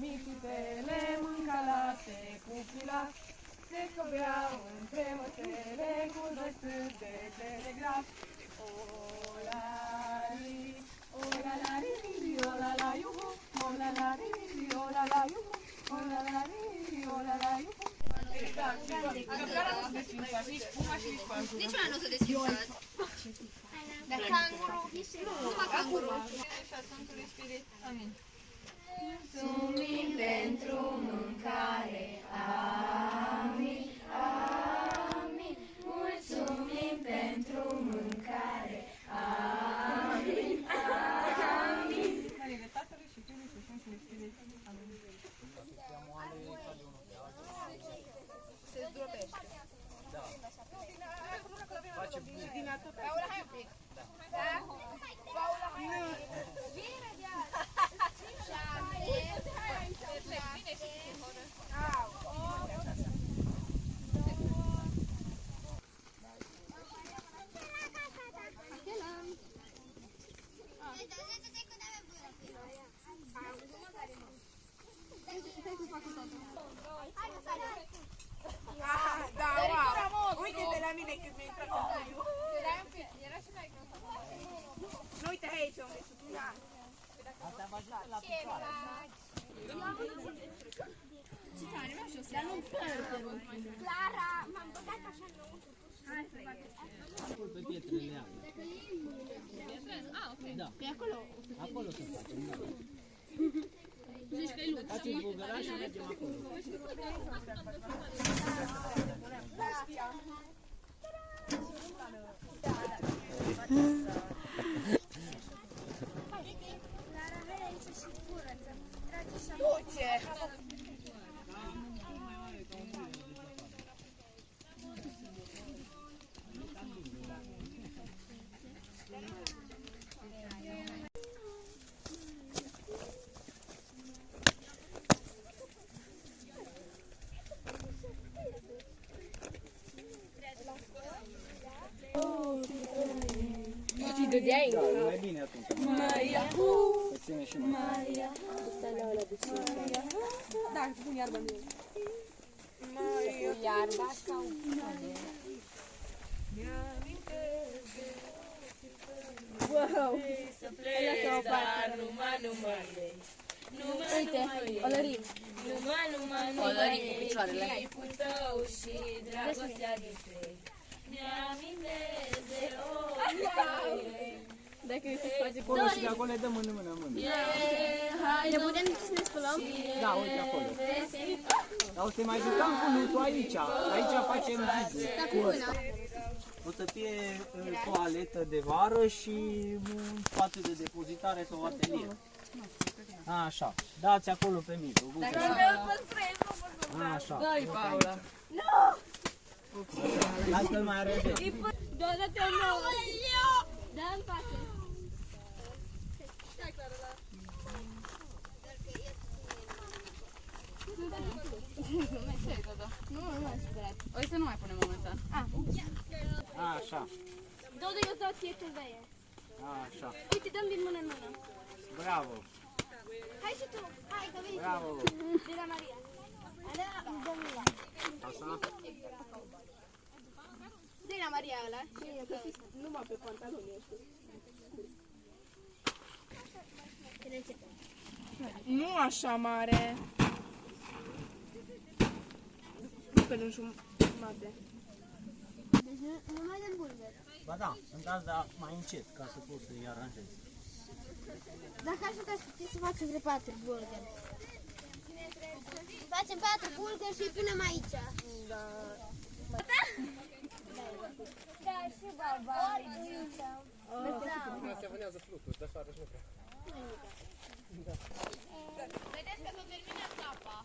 micutele mânca lapte cu pilat, se cobeau între măsele cu doi stâlpi de telegraf. Olari, olalari, olala iuhu, olalari, olala iuhu, olalari, olala iuhu. Exact, căpcarea nu se desfința, și spuma și vișpanjul. Nici mai nu s-a desfințat. Dar canguru, numai canguru. Și a Sfântului Spirit. Amin. Mulțumim pentru mâncare, amin, amin. Mulțumim pentru mâncare, amin, amin. Numele Tatălui și Fiului și Sfântului Spirit. Amin. Se zdrobește. Da. Face bine. Paula, hai un pic. Da? Paula, hai un pic. Vine imediat. Da, uite-te la mine cât mi-ai intrat în taiu. Era și mai greu. Nu uite aici unde sunt. Asta am ajuns la picioare. Dar nu Clara, m-am băgat așa înăuntru. Acolo pe pietrele alea. Da. Pe acolo. Acolo să facem. Facem bulgăraș și mergem acolo. Dădeai? Da, e mai bine atunci. Maria-hu! Să ține și mai. Da, pun iarba în el. Iarba sau? Wow! Uite, olărim. Olărim cu picioarele. Și dragostea dintre mi-amintesc de Dacă îi se face Acolo și de acolo ne dăm mână. Ne putem să ne spălăm? Da, uite acolo. Dar o să mai jucăm cu nutul aici. Aici facem vize cu ăsta. O să fie toaletă de vară și un spațiu de depozitare sau atelier. Așa. Dați acolo pe micro. Așa. Dai, Paula. Hai să-l mai arătăm. Dă-te-o nouă! Dă-mi pace! Stai, Clara, la... Nu m-am supărat. O să nu mai punem momentan. Așa. Dodo, eu dau ție când vei. Așa. Uite, dăm din mână în mână. Bravo. Hai și tu. Hai, că vei. Bravo. De la Maria. Alea, dă-mi la. Așa. De la Maria ăla. Numai pe pantaloni este. Nu așa mare. Nu pe lung jumate. Deci nu mai dăm bulber. Ba da, în caz, dar mai încet, ca să poți să-i aranjezi. Dacă aș putea să facem de 4 bulgări. Facem 4 bulgări și îi punem aici. Da. Da, și baba. Se vânează flucuri, de afară și nu prea. Vedeți că s-a terminat apa.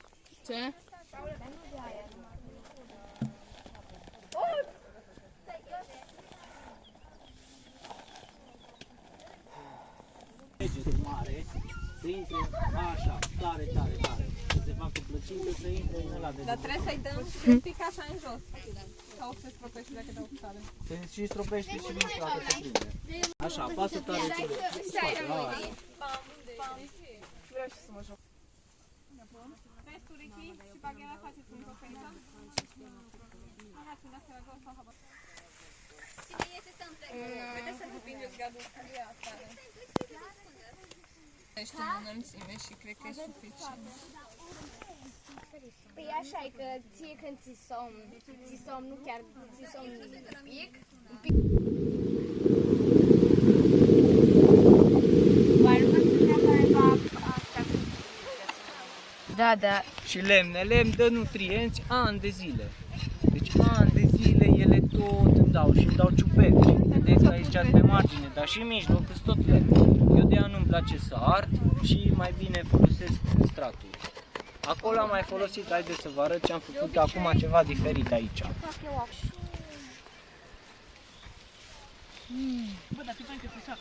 Ce? Degetul mare, să intre așa, tare. Să se facă plăcintă, să intre în ăla de Dar trebuie să-i dăm un pic așa în jos. Sau se stropește dacă dau cu tare. se și stropește și mișcă dacă se prinde. Așa, apasă tare. Vreau și să mă joc. Restul Ricky și baghera faceți în coferița. Hai să dați la gol sau habar. Cine iese să împlece? Vedeți să nu pingeți gadul cu ea afară. Ești în înălțime și cred că e suficient. Păi așa e că ție când ți somn, nu chiar ți somn un pic. Da. Și lemn dă nutrienți ani de zile. Deci ani de zile ele tot îmi dau ciuperci. Vedeți aici pe margine, dar și în mijloc sunt tot lemn. Eu de aia nu-mi place să ard și mai bine folosesc stratul. Acolo am mai folosit, haideți să vă arăt ce am făcut acum ceva diferit aici. Bă, dar tu vrei că așa.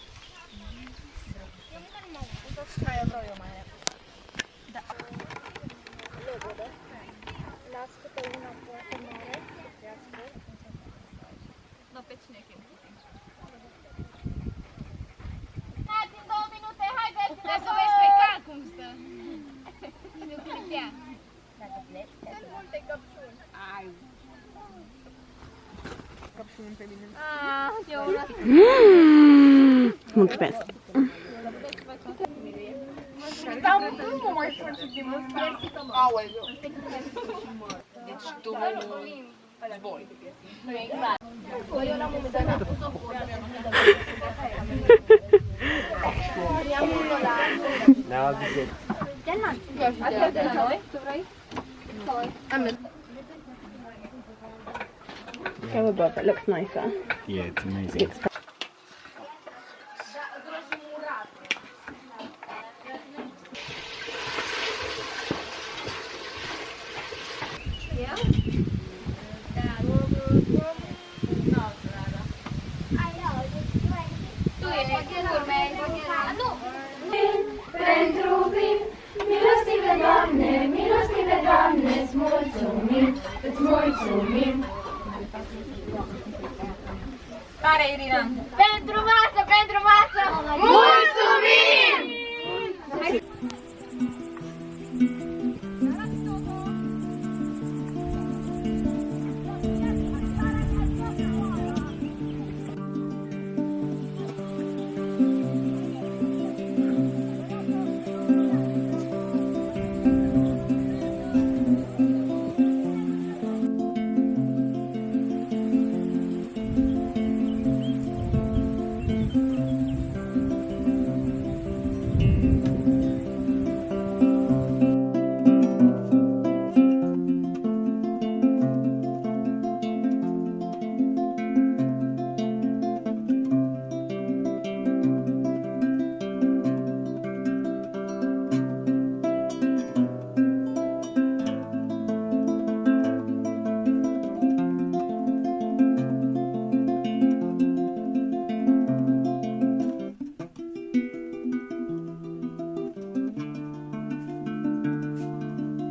Pe cine chem? Hai, în 2 minute, haideți! Trebuie să vezi pe cal cum stă. Nu plitea. Sunt multe căpșuni. Ai. Căpșuni pe mine. Eu una. Mulțumesc! Dar nu mai faci de mult. Aoleu. Deci tu voi. Eu la un moment dat am pus o poză. I-am unul la... Ne-a zis. Asta de la noi? Tu vrei? Go above, it looks nicer. Yeah, it's amazing. Tu ești urmezi. Nu! Pentru vin, milostive Doamne, îți mulțumim. Care, Irina? Pentru masă! Mulțumim!